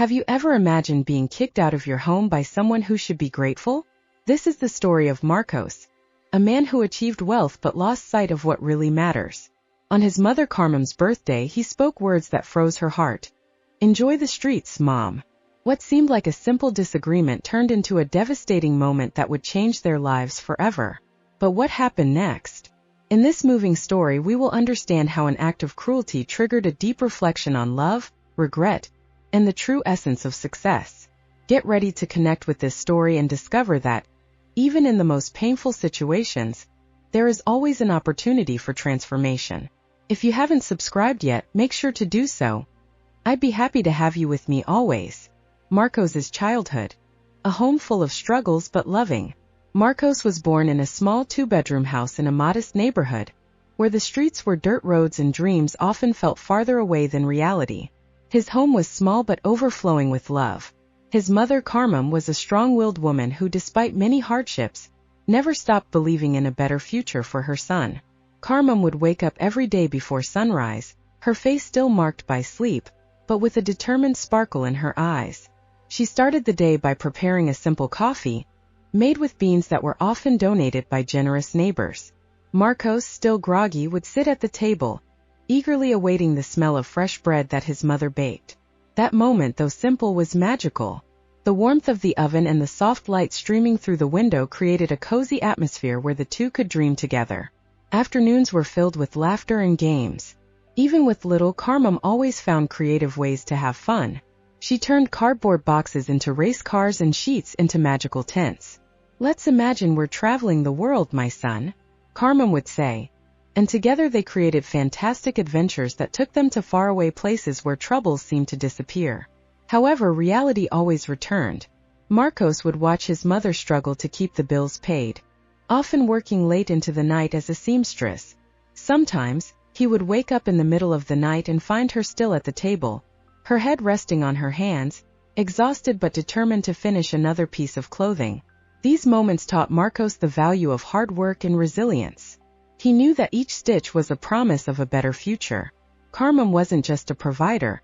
Have you ever imagined being kicked out of your home by someone who should be grateful? This is the story of Marcos, a man who achieved wealth but lost sight of what really matters. On his mother Carmen's birthday, he spoke words that froze her heart. "Enjoy the streets, Mom." What seemed like a simple disagreement turned into a devastating moment that would change their lives forever. But what happened next? In this moving story, we will understand how an act of cruelty triggered a deep reflection on love, regret, and the true essence of success. Get ready to connect with this story and discover that, even in the most painful situations, there is always an opportunity for transformation. If you haven't subscribed yet, make sure to do so. I'd be happy to have you with me always. Marcos's childhood. A home full of struggles but loving. Marcos was born in a small two-bedroom house in a modest neighborhood, where the streets were dirt roads and dreams often felt farther away than reality. His home was small but overflowing with love. His mother Carmen was a strong-willed woman who, despite many hardships, never stopped believing in a better future for her son. Carmen would wake up every day before sunrise, her face still marked by sleep, but with a determined sparkle in her eyes. She started the day by preparing a simple coffee, made with beans that were often donated by generous neighbors. Marcos, still groggy, would sit at the table, eagerly awaiting the smell of fresh bread that his mother baked. That moment, though simple, was magical. The warmth of the oven and the soft light streaming through the window created a cozy atmosphere where the two could dream together. Afternoons were filled with laughter and games. Even with little, Carmen always found creative ways to have fun. She turned cardboard boxes into race cars and sheets into magical tents. "Let's imagine we're traveling the world, my son," Carmen would say. And together they created fantastic adventures that took them to faraway places where troubles seemed to disappear. However, reality always returned. Marcos would watch his mother struggle to keep the bills paid, often working late into the night as a seamstress. Sometimes, he would wake up in the middle of the night and find her still at the table, her head resting on her hands, exhausted but determined to finish another piece of clothing. These moments taught Marcos the value of hard work and resilience. He knew that each stitch was a promise of a better future. Carmen wasn't just a provider.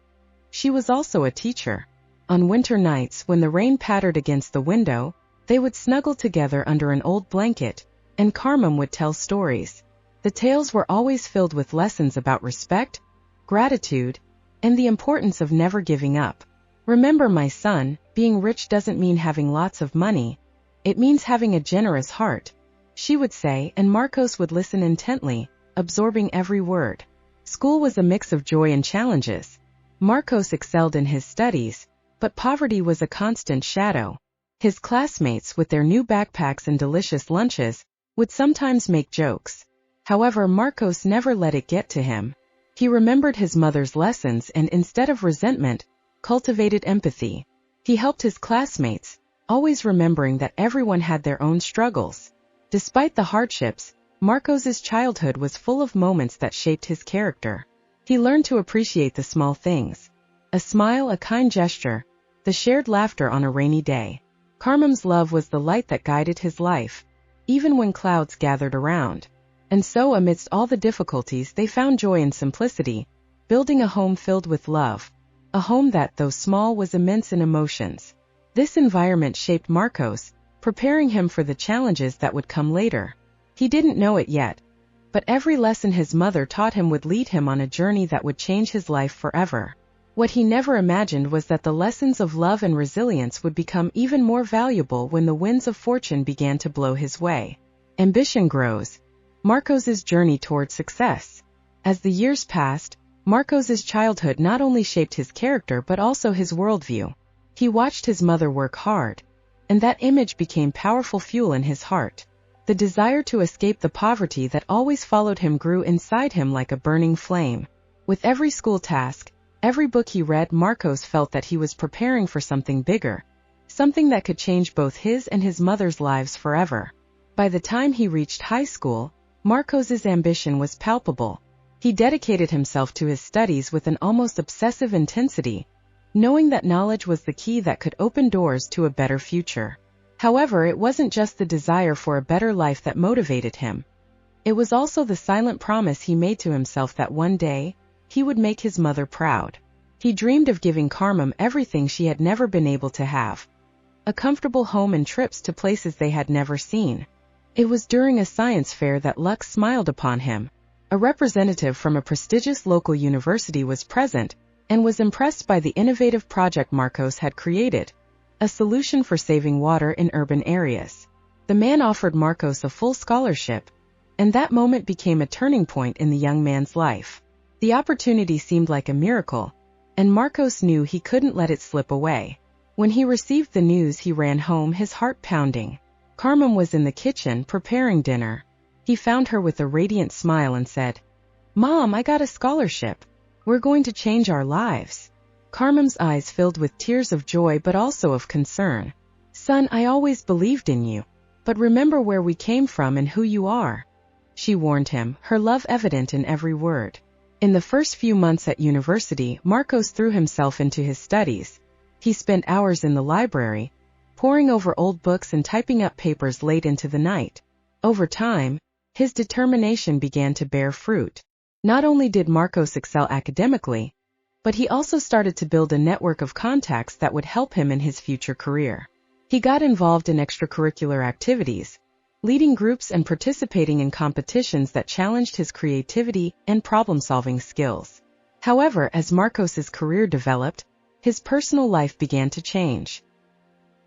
She was also a teacher. On winter nights, when the rain pattered against the window, they would snuggle together under an old blanket, and Carmen would tell stories. The tales were always filled with lessons about respect, gratitude, and the importance of never giving up. "Remember, my son, being rich doesn't mean having lots of money. It means having a generous heart," she would say, and Marcos would listen intently, absorbing every word. School was a mix of joy and challenges. Marcos excelled in his studies, but poverty was a constant shadow. His classmates, with their new backpacks and delicious lunches, would sometimes make jokes. However, Marcos never let it get to him. He remembered his mother's lessons and, instead of resentment, cultivated empathy. He helped his classmates, always remembering that everyone had their own struggles. Despite the hardships, Marcos's childhood was full of moments that shaped his character. He learned to appreciate the small things. A smile, a kind gesture, the shared laughter on a rainy day. Carmen's love was the light that guided his life, even when clouds gathered around. And so, amidst all the difficulties, they found joy in simplicity, building a home filled with love. A home that, though small, was immense in emotions. This environment shaped Marcos, preparing him for the challenges that would come later. He didn't know it yet, but every lesson his mother taught him would lead him on a journey that would change his life forever. What he never imagined was that the lessons of love and resilience would become even more valuable when the winds of fortune began to blow his way. Ambition grows. Marcos's journey toward success. As the years passed, Marcos's childhood not only shaped his character but also his worldview. He watched his mother work hard, and that image became powerful fuel in his heart. The desire to escape the poverty that always followed him grew inside him like a burning flame. With every school task, every book he read, Marcos felt that he was preparing for something bigger, something that could change both his and his mother's lives forever. By the time he reached high school, Marcos's ambition was palpable. He dedicated himself to his studies with an almost obsessive intensity, knowing that knowledge was the key that could open doors to a better future. However, it wasn't just the desire for a better life that motivated him. It was also the silent promise he made to himself that one day, he would make his mother proud. He dreamed of giving Carmen everything she had never been able to have. A comfortable home and trips to places they had never seen. It was during a science fair that luck smiled upon him. A representative from a prestigious local university was present and was impressed by the innovative project Marcos had created, a solution for saving water in urban areas. The man offered Marcos a full scholarship, and that moment became a turning point in the young man's life. The opportunity seemed like a miracle, and Marcos knew he couldn't let it slip away. When he received the news, he ran home, his heart pounding. Carmen was in the kitchen preparing dinner. He found her with a radiant smile and said, "Mom, I got a scholarship. We're going to change our lives." Carmen's eyes filled with tears of joy but also of concern. "Son, I always believed in you. But remember where we came from and who you are," she warned him, her love evident in every word. In the first few months at university, Marcos threw himself into his studies. He spent hours in the library, poring over old books and typing up papers late into the night. Over time, his determination began to bear fruit. Not only did Marcos excel academically, but he also started to build a network of contacts that would help him in his future career. He got involved in extracurricular activities, leading groups and participating in competitions that challenged his creativity and problem-solving skills. However, as Marcos's career developed, his personal life began to change.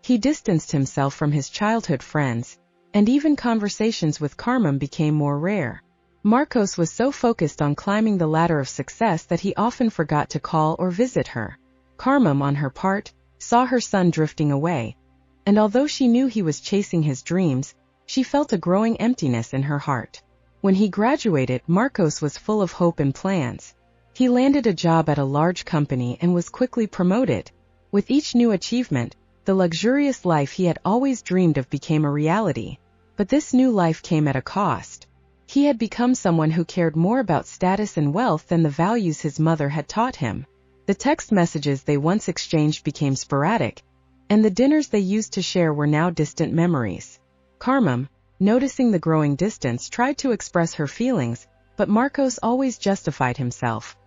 He distanced himself from his childhood friends, and even conversations with Carmen became more rare. Marcos was so focused on climbing the ladder of success that he often forgot to call or visit her. Carmen, on her part, saw her son drifting away, and although she knew he was chasing his dreams, she felt a growing emptiness in her heart. When he graduated, Marcos was full of hope and plans. He landed a job at a large company and was quickly promoted. With each new achievement, the luxurious life he had always dreamed of became a reality. But this new life came at a cost. He had become someone who cared more about status and wealth than the values his mother had taught him. The text messages they once exchanged became sporadic, and the dinners they used to share were now distant memories. Carmen, noticing the growing distance, tried to express her feelings, but Marcos always justified himself.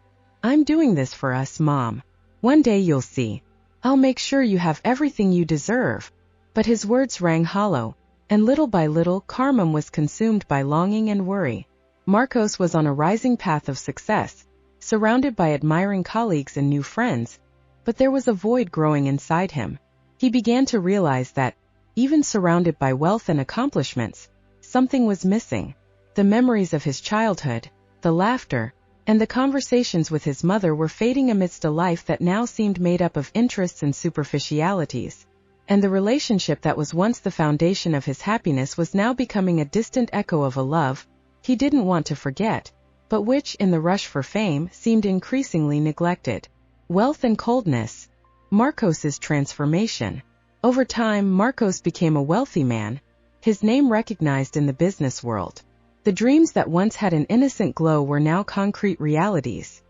"I'm doing this for us, Mom. One day you'll see. I'll make sure you have everything you deserve." But his words rang hollow, and little by little Carmen was consumed by longing and worry. Marcos was on a rising path of success, surrounded by admiring colleagues and new friends, but there was a void growing inside him. He began to realize that, even surrounded by wealth and accomplishments, something was missing. The memories of his childhood, the laughter, and the conversations with his mother were fading amidst a life that now seemed made up of interests and superficialities. And the relationship that was once the foundation of his happiness was now becoming a distant echo of a love he didn't want to forget, but which, in the rush for fame, seemed increasingly neglected. Wealth and coldness. Marcos's transformation. Over time, Marcos became a wealthy man, his name recognized in the business world. The dreams that once had an innocent glow were now concrete realities.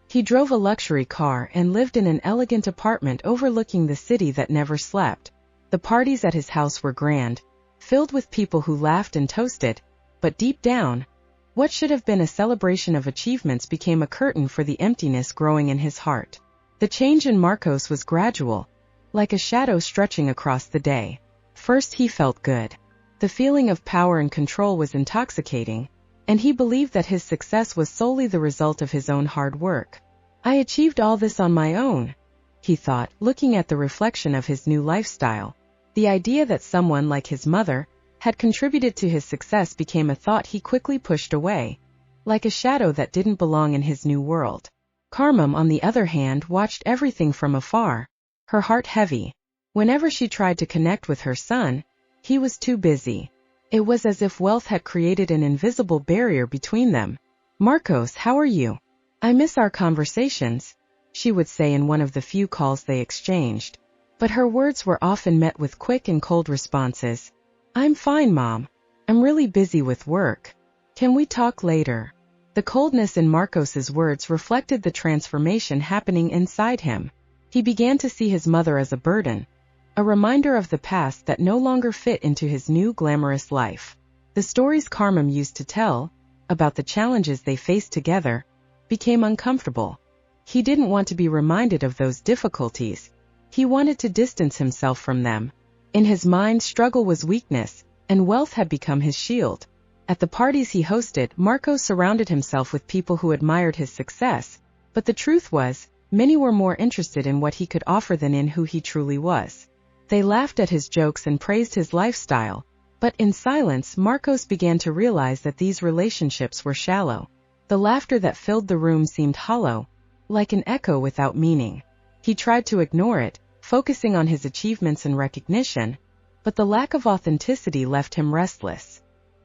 He drove a luxury car and lived in an elegant apartment overlooking the city that never slept. The parties at his house were grand, filled with people who laughed and toasted, but deep down, what should have been a celebration of achievements became a curtain for the emptiness growing in his heart. The change in Marcos was gradual, like a shadow stretching across the day. First, he felt good. The feeling of power and control was intoxicating, and he believed that his success was solely the result of his own hard work. "I achieved all this on my own," he thought, looking at the reflection of his new lifestyle. The idea that someone like his mother had contributed to his success became a thought he quickly pushed away, like a shadow that didn't belong in his new world. Carmen, on the other hand, watched everything from afar, her heart heavy. Whenever she tried to connect with her son, he was too busy. It was as if wealth had created an invisible barrier between them. "Marcos, how are you? I miss our conversations," she would say in one of the few calls they exchanged. But her words were often met with quick and cold responses. "I'm fine, Mom. I'm really busy with work. Can we talk later?" The coldness in Marcos's words reflected the transformation happening inside him. He began to see his mother as a burden, a reminder of the past that no longer fit into his new glamorous life. The stories Carmen used to tell, about the challenges they faced together, became uncomfortable. He didn't want to be reminded of those difficulties. He wanted to distance himself from them. In his mind, struggle was weakness, and wealth had become his shield. At the parties he hosted, Marcos surrounded himself with people who admired his success, but the truth was, many were more interested in what he could offer than in who he truly was. They laughed at his jokes and praised his lifestyle, but in silence, Marcos began to realize that these relationships were shallow. The laughter that filled the room seemed hollow, like an echo without meaning. He tried to ignore it, focusing on his achievements and recognition, but the lack of authenticity left him restless.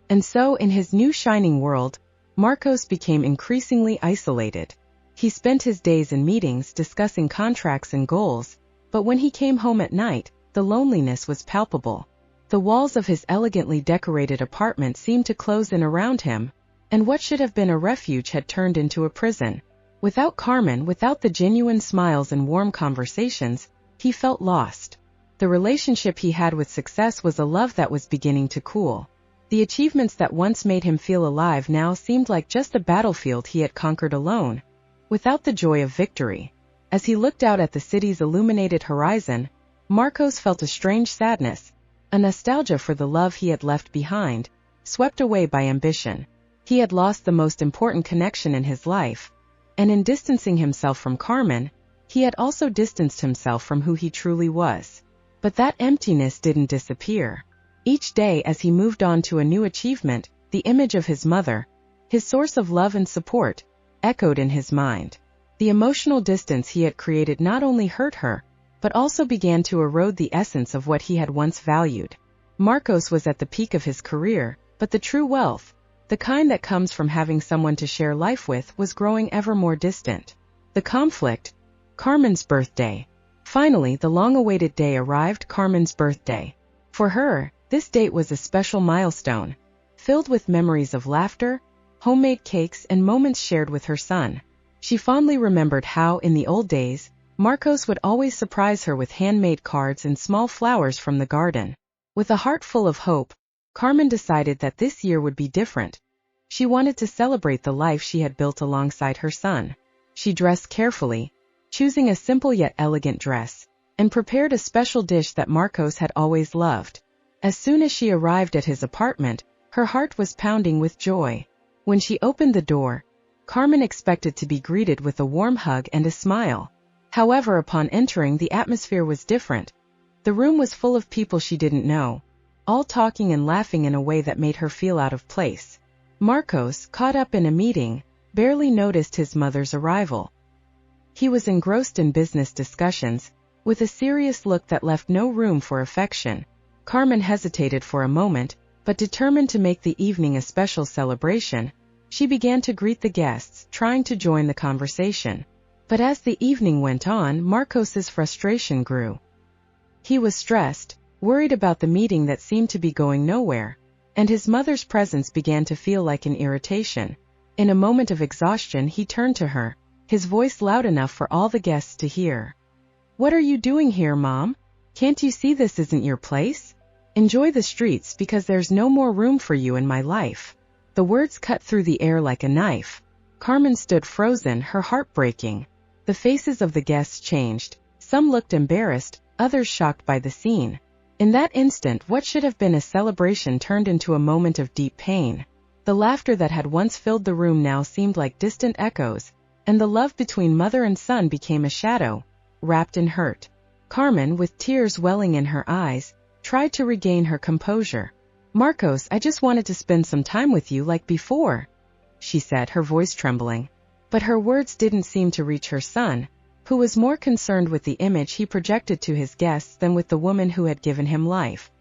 And so, in his new shining world, Marcos became increasingly isolated. He spent his days in meetings discussing contracts and goals, but when he came home at night, the loneliness was palpable. The walls of his elegantly decorated apartment seemed to close in around him, and what should have been a refuge had turned into a prison. Without Carmen, without the genuine smiles and warm conversations, he felt lost. The relationship he had with success was a love that was beginning to cool. The achievements that once made him feel alive now seemed like just a battlefield he had conquered alone, without the joy of victory. As he looked out at the city's illuminated horizon, Marcos felt a strange sadness, a nostalgia for the love he had left behind, swept away by ambition. He had lost the most important connection in his life, and in distancing himself from Carmen, he had also distanced himself from who he truly was. But that emptiness didn't disappear. Each day as he moved on to a new achievement, the image of his mother, his source of love and support, echoed in his mind. The emotional distance he had created not only hurt her, but also began to erode the essence of what he had once valued. Marcos was at the peak of his career, but the true wealth, the kind that comes from having someone to share life with, was growing ever more distant. The conflict, Carmen's birthday. Finally, the long-awaited day arrived, Carmen's birthday. For her, this date was a special milestone, filled with memories of laughter, homemade cakes, and moments shared with her son. She fondly remembered how, in the old days, Marcos would always surprise her with handmade cards and small flowers from the garden. With a heart full of hope, Carmen decided that this year would be different. She wanted to celebrate the life she had built alongside her son. She dressed carefully, choosing a simple yet elegant dress, and prepared a special dish that Marcos had always loved. As soon as she arrived at his apartment, her heart was pounding with joy. When she opened the door, Carmen expected to be greeted with a warm hug and a smile. However, upon entering, the atmosphere was different. The room was full of people she didn't know, all talking and laughing in a way that made her feel out of place. Marcos, caught up in a meeting, barely noticed his mother's arrival. He was engrossed in business discussions, with a serious look that left no room for affection. Carmen hesitated for a moment, but determined to make the evening a special celebration, she began to greet the guests, trying to join the conversation. But as the evening went on, Marcos's frustration grew. He was stressed, worried about the meeting that seemed to be going nowhere, and his mother's presence began to feel like an irritation. In a moment of exhaustion, he turned to her, his voice loud enough for all the guests to hear. "What are you doing here, Mom? Can't you see this isn't your place? Enjoy the streets because there's no more room for you in my life." The words cut through the air like a knife. Carmen stood frozen, her heart breaking. The faces of the guests changed. Some looked embarrassed, others shocked by the scene. In that instant, what should have been a celebration turned into a moment of deep pain. The laughter that had once filled the room now seemed like distant echoes, and the love between mother and son became a shadow, wrapped in hurt. Carmen, with tears welling in her eyes, tried to regain her composure. "Marcos, I just wanted to spend some time with you like before," she said, her voice trembling. But her words didn't seem to reach her son, who was more concerned with the image he projected to his guests than with the woman who had given him life.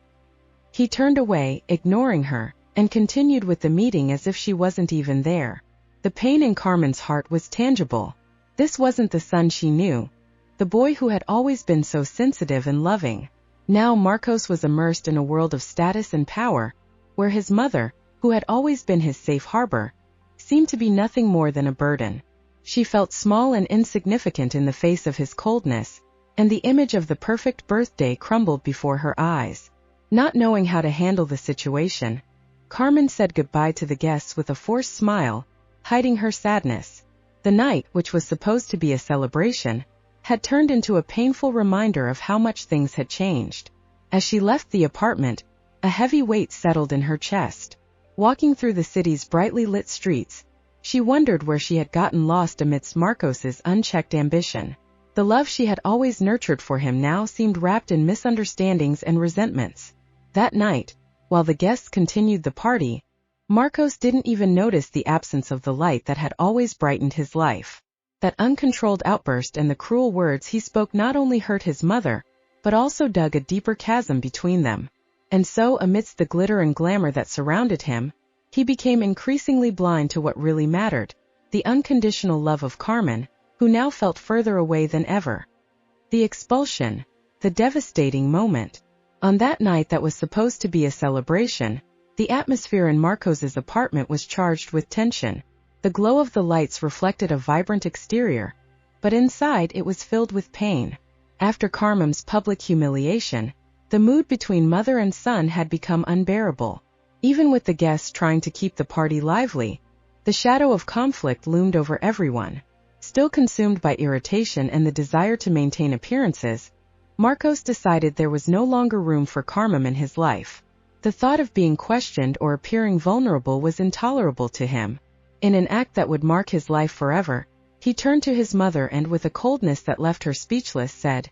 He turned away, ignoring her, and continued with the meeting as if she wasn't even there. The pain in Carmen's heart was tangible. This wasn't the son she knew, the boy who had always been so sensitive and loving. Now Marcos was immersed in a world of status and power, where his mother, who had always been his safe harbor, seemed to be nothing more than a burden. She felt small and insignificant in the face of his coldness, and the image of the perfect birthday crumbled before her eyes. Not knowing how to handle the situation, Carmen said goodbye to the guests with a forced smile, hiding her sadness. The night, which was supposed to be a celebration, had turned into a painful reminder of how much things had changed. As she left the apartment, a heavy weight settled in her chest. Walking through the city's brightly lit streets, she wondered where she had gotten lost amidst Marcos's unchecked ambition. The love she had always nurtured for him now seemed wrapped in misunderstandings and resentments. That night, while the guests continued the party, Marcos didn't even notice the absence of the light that had always brightened his life. That uncontrolled outburst and the cruel words he spoke not only hurt his mother, but also dug a deeper chasm between them. And so, amidst the glitter and glamour that surrounded him, he became increasingly blind to what really mattered, the unconditional love of Carmen, who now felt further away than ever. The expulsion, the devastating moment. On that night that was supposed to be a celebration, the atmosphere in Marcos's apartment was charged with tension. The glow of the lights reflected a vibrant exterior, but inside it was filled with pain. After Carmen's public humiliation, the mood between mother and son had become unbearable. Even with the guests trying to keep the party lively, the shadow of conflict loomed over everyone. Still consumed by irritation and the desire to maintain appearances, Marcos decided there was no longer room for Carmen in his life. The thought of being questioned or appearing vulnerable was intolerable to him. In an act that would mark his life forever, he turned to his mother and, with a coldness that left her speechless, said,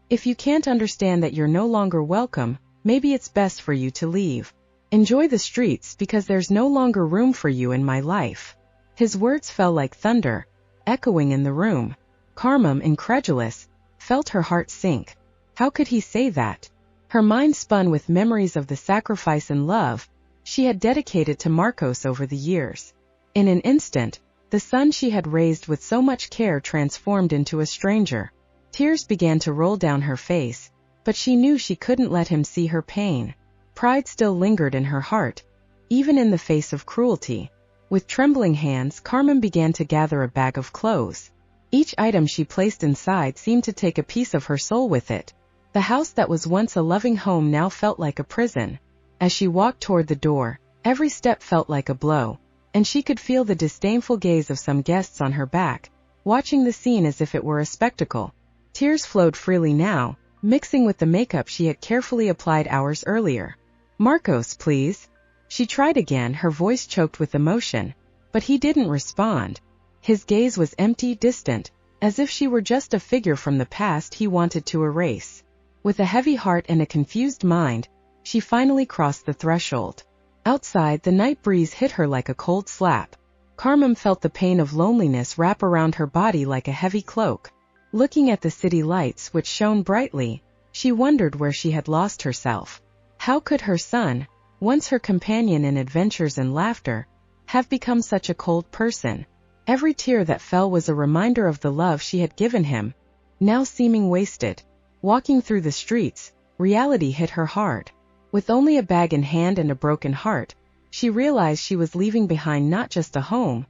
"If you can't understand that you're no longer welcome, maybe it's best for you to leave. Enjoy the streets because there's no longer room for you in my life." His words fell like thunder, echoing in the room. Carmen, incredulous, felt her heart sink. How could he say that? Her mind spun with memories of the sacrifice and love she had dedicated to Marcos over the years. In an instant, the son she had raised with so much care transformed into a stranger. Tears began to roll down her face, but she knew she couldn't let him see her pain. Pride still lingered in her heart, even in the face of cruelty. With trembling hands, Carmen began to gather a bag of clothes. Each item she placed inside seemed to take a piece of her soul with it. The house that was once a loving home now felt like a prison. As she walked toward the door, every step felt like a blow, and she could feel the disdainful gaze of some guests on her back, watching the scene as if it were a spectacle. Tears flowed freely now, mixing with the makeup she had carefully applied hours earlier. "Marcos, please." She tried again, her voice choked with emotion, but he didn't respond. His gaze was empty, distant, as if she were just a figure from the past he wanted to erase. With a heavy heart and a confused mind, she finally crossed the threshold. Outside, the night breeze hit her like a cold slap. Carmen felt the pain of loneliness wrap around her body like a heavy cloak. Looking at the city lights which shone brightly, she wondered where she had lost herself. How could her son, once her companion in adventures and laughter, have become such a cold person? Every tear that fell was a reminder of the love she had given him, now seeming wasted. Walking through the streets, reality hit her hard. With only a bag in hand and a broken heart, she realized she was leaving behind not just a home,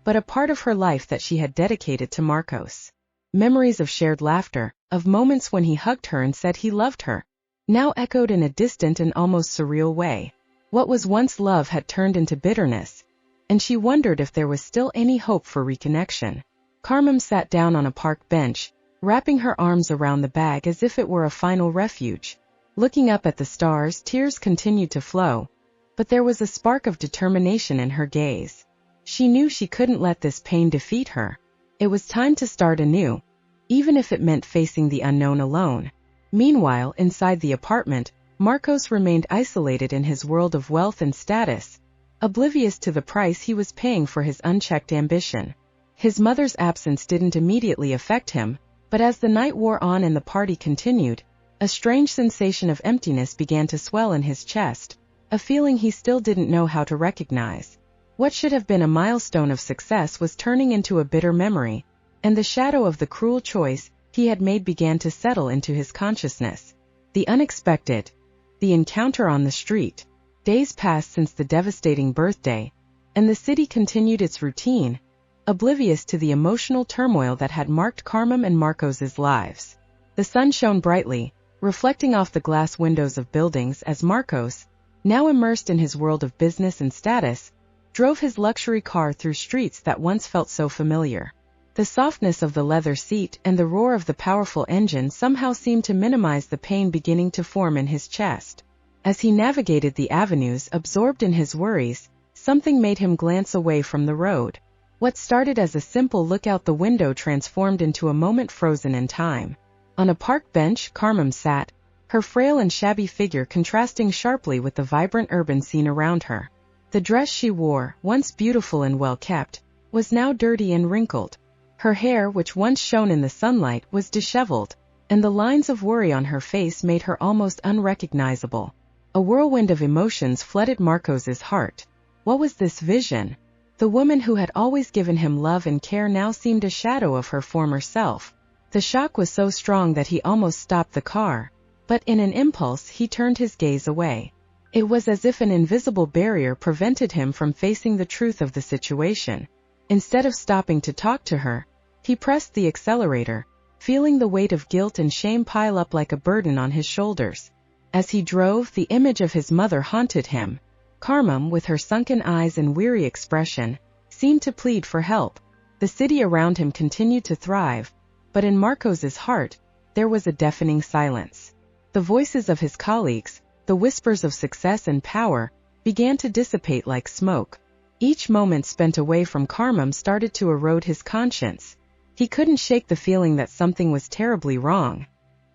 but a part of her life that she had dedicated to Marcos. Memories of shared laughter, of moments when he hugged her and said he loved her, now echoed in a distant and almost surreal way. What was once love had turned into bitterness, and she wondered if there was still any hope for reconnection. Carmen sat down on a park bench, wrapping her arms around the bag as if it were a final refuge. Looking up at the stars, tears continued to flow, but there was a spark of determination in her gaze. She knew she couldn't let this pain defeat her. It was time to start anew, even if it meant facing the unknown alone. Meanwhile, inside the apartment, Marcos remained isolated in his world of wealth and status, oblivious to the price he was paying for his unchecked ambition. His mother's absence didn't immediately affect him, but as the night wore on and the party continued, a strange sensation of emptiness began to swell in his chest, a feeling he still didn't know how to recognize. What should have been a milestone of success was turning into a bitter memory, and the shadow of the cruel choice he had made began to settle into his consciousness. The unexpected, the encounter on the street. Days passed since the devastating birthday, and the city continued its routine, oblivious to the emotional turmoil that had marked Carmen and Marcos's lives. The sun shone brightly, reflecting off the glass windows of buildings as Marcos, now immersed in his world of business and status, drove his luxury car through streets that once felt so familiar. The softness of the leather seat and the roar of the powerful engine somehow seemed to minimize the pain beginning to form in his chest. As he navigated the avenues, absorbed in his worries, something made him glance away from the road. What started as a simple look out the window transformed into a moment frozen in time. On a park bench, Carmen sat, her frail and shabby figure contrasting sharply with the vibrant urban scene around her. The dress she wore, once beautiful and well-kept, was now dirty and wrinkled. Her hair, which once shone in the sunlight, was disheveled, and the lines of worry on her face made her almost unrecognizable. A whirlwind of emotions flooded Marcos's heart. What was this vision? The woman who had always given him love and care now seemed a shadow of her former self. The shock was so strong that he almost stopped the car, but in an impulse he turned his gaze away. It was as if an invisible barrier prevented him from facing the truth of the situation. Instead of stopping to talk to her, he pressed the accelerator, feeling the weight of guilt and shame pile up like a burden on his shoulders. As he drove, the image of his mother haunted him. Carmen, with her sunken eyes and weary expression, seemed to plead for help. The city around him continued to thrive, but in Marcos's heart, there was a deafening silence. The voices of his colleagues, the whispers of success and power, began to dissipate like smoke. Each moment spent away from Carmen started to erode his conscience. He couldn't shake the feeling that something was terribly wrong.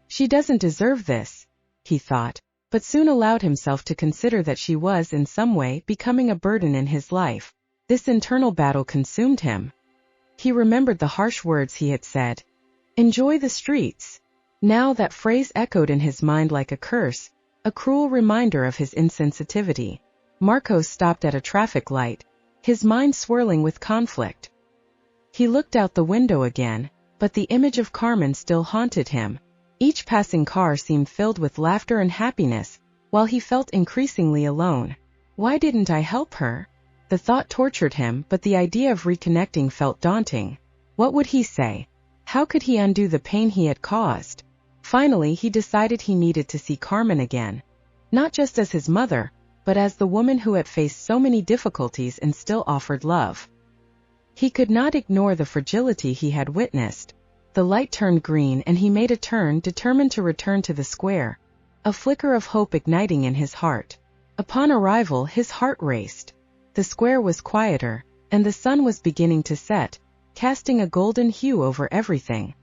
She doesn't deserve this, he thought, but soon allowed himself to consider that she was in some way becoming a burden in his life. This internal battle consumed him. He remembered the harsh words he had said. "Enjoy the streets." Now that phrase echoed in his mind like a curse, a cruel reminder of his insensitivity. Marcos stopped at a traffic light, his mind swirling with conflict. He looked out the window again, but the image of Carmen still haunted him. Each passing car seemed filled with laughter and happiness, while he felt increasingly alone. Why didn't I help her? The thought tortured him, but the idea of reconnecting felt daunting. What would he say? How could he undo the pain he had caused? Finally, he decided he needed to see Carmen again. Not just as his mother, but as the woman who had faced so many difficulties and still offered love. He could not ignore the fragility he had witnessed. The light turned green and he made a turn, determined to return to the square, a flicker of hope igniting in his heart. Upon arrival, his heart raced. The square was quieter, and the sun was beginning to set, casting a golden hue over everything.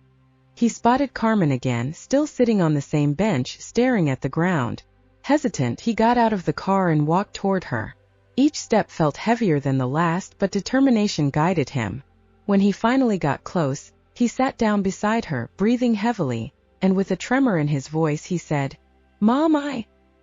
He spotted Carmen again, still sitting on the same bench, staring at the ground. Hesitant, he got out of the car and walked toward her. Each step felt heavier than the last, but determination guided him. When he finally got close, he sat down beside her, breathing heavily, and with a tremor in his voice he said, "Mom,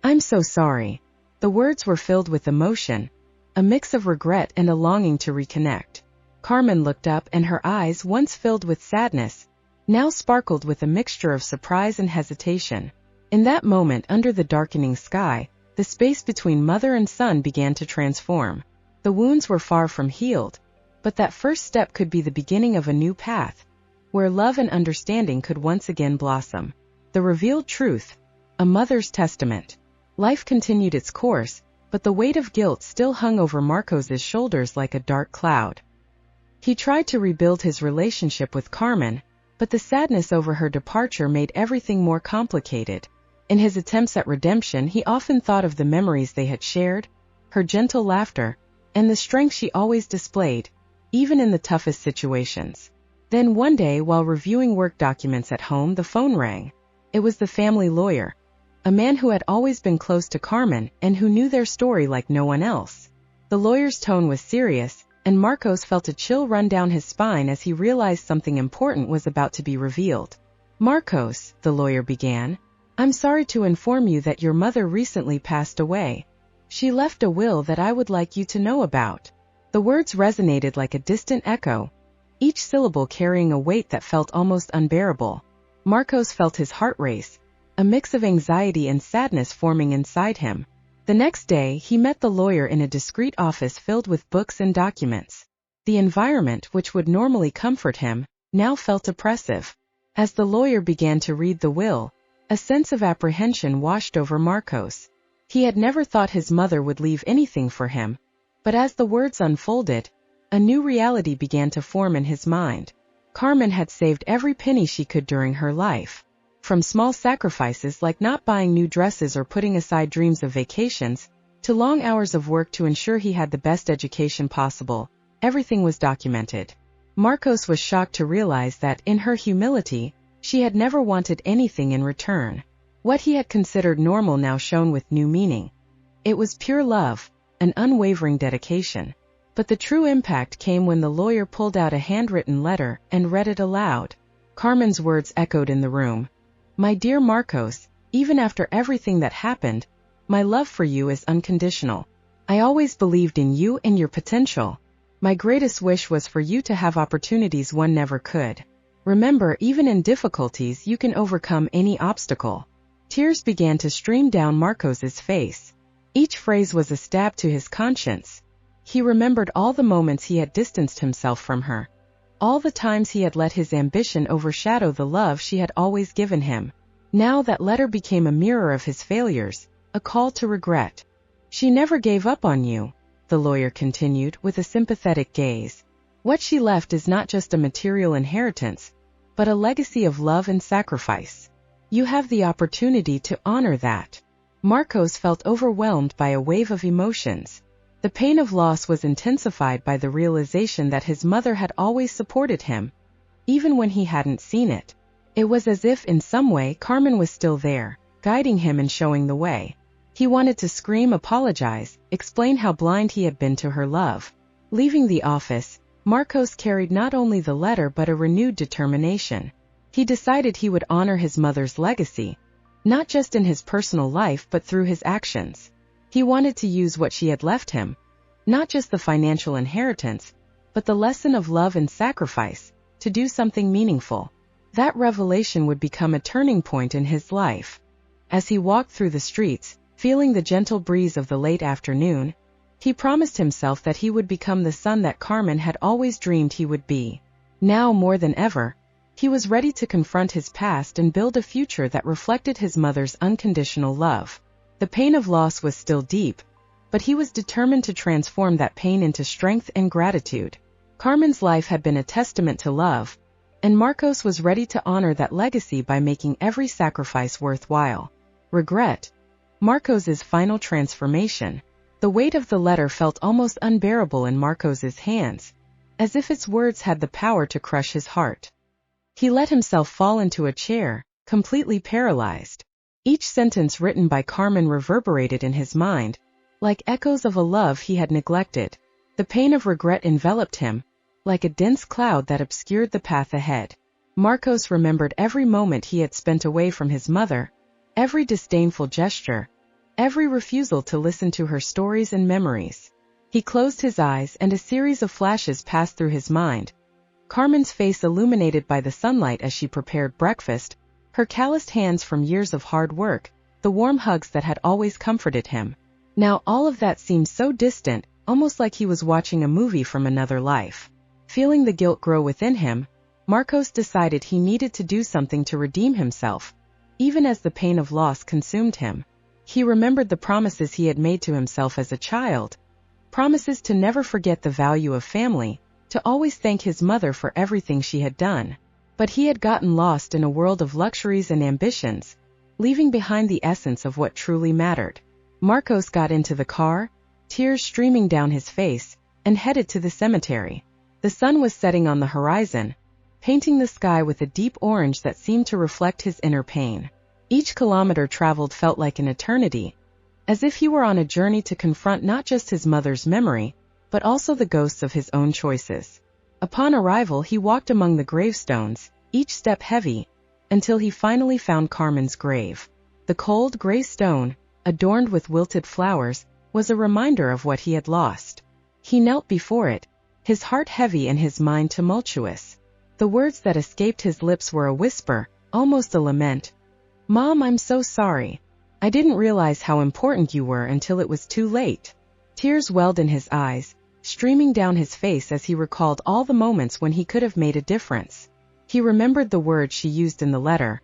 I'm so sorry." The words were filled with emotion, a mix of regret and a longing to reconnect. Carmen looked up, and her eyes, once filled with sadness, now sparkled with a mixture of surprise and hesitation. In that moment, under the darkening sky, the space between mother and son began to transform. The wounds were far from healed, but that first step could be the beginning of a new path, where love and understanding could once again blossom. The revealed truth, a mother's testament. Life continued its course, but the weight of guilt still hung over Marcos's shoulders like a dark cloud. He tried to rebuild his relationship with Carmen, but the sadness over her departure made everything more complicated. In his attempts at redemption, he often thought of the memories they had shared, her gentle laughter, and the strength she always displayed, even in the toughest situations. Then one day, while reviewing work documents at home, the phone rang. It was the family lawyer, a man who had always been close to Carmen and who knew their story like no one else. The lawyer's tone was serious, and Marcos felt a chill run down his spine as he realized something important was about to be revealed. "Marcos," the lawyer began, "I'm sorry to inform you that your mother recently passed away. She left a will that I would like you to know about." The words resonated like a distant echo, each syllable carrying a weight that felt almost unbearable. Marcos felt his heart race, a mix of anxiety and sadness forming inside him. The next day, he met the lawyer in a discreet office filled with books and documents. The environment, which would normally comfort him, now felt oppressive. As the lawyer began to read the will, a sense of apprehension washed over Marcos. He had never thought his mother would leave anything for him, but as the words unfolded, a new reality began to form in his mind. Carmen had saved every penny she could during her life. From small sacrifices like not buying new dresses or putting aside dreams of vacations, to long hours of work to ensure he had the best education possible, everything was documented. Marcos was shocked to realize that, in her humility, she had never wanted anything in return. What he had considered normal now shone with new meaning. It was pure love, an unwavering dedication. But the true impact came when the lawyer pulled out a handwritten letter and read it aloud. Carmen's words echoed in the room. "My dear Marcos, even after everything that happened, my love for you is unconditional. I always believed in you and your potential. My greatest wish was for you to have opportunities one never could. Remember, even in difficulties you can overcome any obstacle." Tears began to stream down Marcos's face. Each phrase was a stab to his conscience. He remembered all the moments he had distanced himself from her. All the times he had let his ambition overshadow the love she had always given him. Now that letter became a mirror of his failures, a call to regret. "She never gave up on you," the lawyer continued with a sympathetic gaze. "What she left is not just a material inheritance, but a legacy of love and sacrifice. You have the opportunity to honor that." Marcos felt overwhelmed by a wave of emotions. The pain of loss was intensified by the realization that his mother had always supported him, even when he hadn't seen it. It was as if, in some way, Carmen was still there, guiding him and showing the way. He wanted to scream, apologize, explain how blind he had been to her love. Leaving the office, Marcos carried not only the letter but a renewed determination. He decided he would honor his mother's legacy, not just in his personal life but through his actions. He wanted to use what she had left him, not just the financial inheritance, but the lesson of love and sacrifice, to do something meaningful. That revelation would become a turning point in his life. As he walked through the streets, feeling the gentle breeze of the late afternoon, he promised himself that he would become the son that Carmen had always dreamed he would be. Now more than ever, he was ready to confront his past and build a future that reflected his mother's unconditional love. The pain of loss was still deep, but he was determined to transform that pain into strength and gratitude. Carmen's life had been a testament to love, and Marcos was ready to honor that legacy by making every sacrifice worthwhile. Regret. Marcos's final transformation. The weight of the letter felt almost unbearable in Marcos's hands, as if its words had the power to crush his heart. He let himself fall into a chair, completely paralyzed. Each sentence written by Carmen reverberated in his mind, like echoes of a love he had neglected. The pain of regret enveloped him, like a dense cloud that obscured the path ahead. Marcos remembered every moment he had spent away from his mother, every disdainful gesture, every refusal to listen to her stories and memories. He closed his eyes and a series of flashes passed through his mind. Carmen's face illuminated by the sunlight as she prepared breakfast, her calloused hands from years of hard work, the warm hugs that had always comforted him. Now all of that seemed so distant, almost like he was watching a movie from another life. Feeling the guilt grow within him, Marcos decided he needed to do something to redeem himself, even as the pain of loss consumed him. He remembered the promises he had made to himself as a child, promises to never forget the value of family, to always thank his mother for everything she had done. But he had gotten lost in a world of luxuries and ambitions, leaving behind the essence of what truly mattered. Marcos got into the car, tears streaming down his face, and headed to the cemetery. The sun was setting on the horizon, painting the sky with a deep orange that seemed to reflect his inner pain. Each kilometer traveled felt like an eternity, as if he were on a journey to confront not just his mother's memory, but also the ghosts of his own choices. Upon arrival, he walked among the gravestones, each step heavy, until he finally found Carmen's grave. The cold gray stone, adorned with wilted flowers, was a reminder of what he had lost. He knelt before it, his heart heavy and his mind tumultuous. The words that escaped his lips were a whisper, almost a lament. "Mom, I'm so sorry. I didn't realize how important you were until it was too late." Tears welled in his eyes, streaming down his face as he recalled all the moments when he could have made a difference. He remembered the words she used in the letter.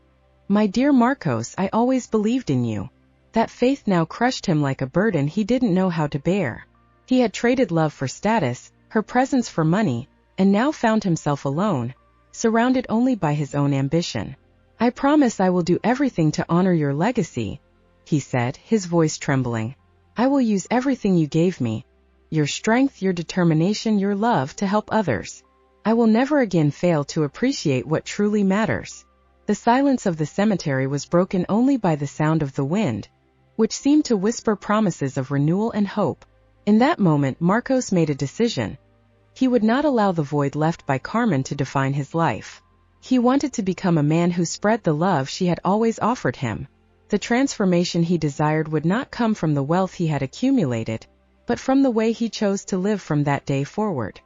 "My dear Marcos, I always believed in you." That faith now crushed him like a burden he didn't know how to bear. He had traded love for status, her presence for money, and now found himself alone, surrounded only by his own ambition. "I promise I will do everything to honor your legacy," he said, his voice trembling. "I will use everything you gave me, your strength, your determination, your love, to help others. I will never again fail to appreciate what truly matters." The silence of the cemetery was broken only by the sound of the wind, which seemed to whisper promises of renewal and hope. In that moment, Marcos made a decision. He would not allow the void left by Carmen to define his life. He wanted to become a man who spread the love she had always offered him. The transformation he desired would not come from the wealth he had accumulated, but from the way he chose to live from that day forward.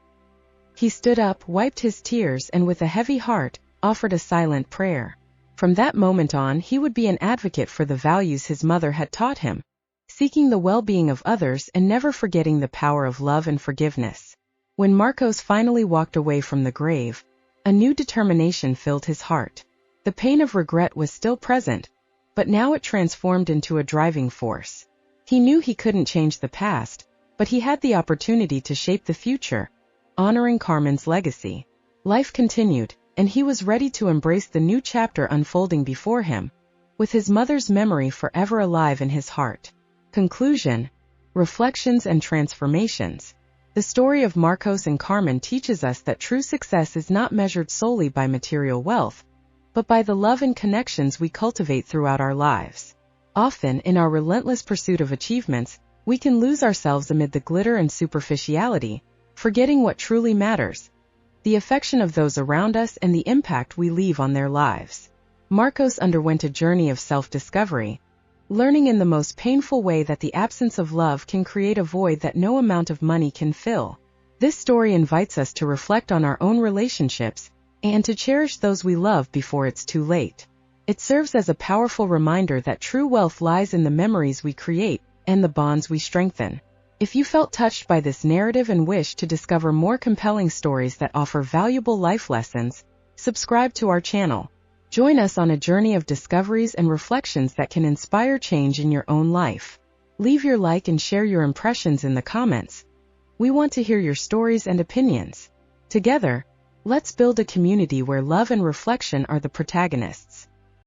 He stood up, wiped his tears, and with a heavy heart, offered a silent prayer. From that moment on, he would be an advocate for the values his mother had taught him, seeking the well-being of others and never forgetting the power of love and forgiveness. When Marcos finally walked away from the grave, a new determination filled his heart. The pain of regret was still present, but now it transformed into a driving force. He knew he couldn't change the past, but he had the opportunity to shape the future, honoring Carmen's legacy. Life continued, and he was ready to embrace the new chapter unfolding before him, with his mother's memory forever alive in his heart. Conclusion: Reflections and Transformations. The story of Marcos and Carmen teaches us that true success is not measured solely by material wealth, but by the love and connections we cultivate throughout our lives. Often, in our relentless pursuit of achievements, we can lose ourselves amid the glitter and superficiality, forgetting what truly matters: the affection of those around us and the impact we leave on their lives. Marcos underwent a journey of self-discovery, learning in the most painful way that the absence of love can create a void that no amount of money can fill. This story invites us to reflect on our own relationships and to cherish those we love before it's too late. It serves as a powerful reminder that true wealth lies in the memories we create and the bonds we strengthen. If you felt touched by this narrative and wish to discover more compelling stories that offer valuable life lessons, subscribe to our channel. Join us on a journey of discoveries and reflections that can inspire change in your own life. Leave your like and share your impressions in the comments. We want to hear your stories and opinions. Together, let's build a community where love and reflection are the protagonists.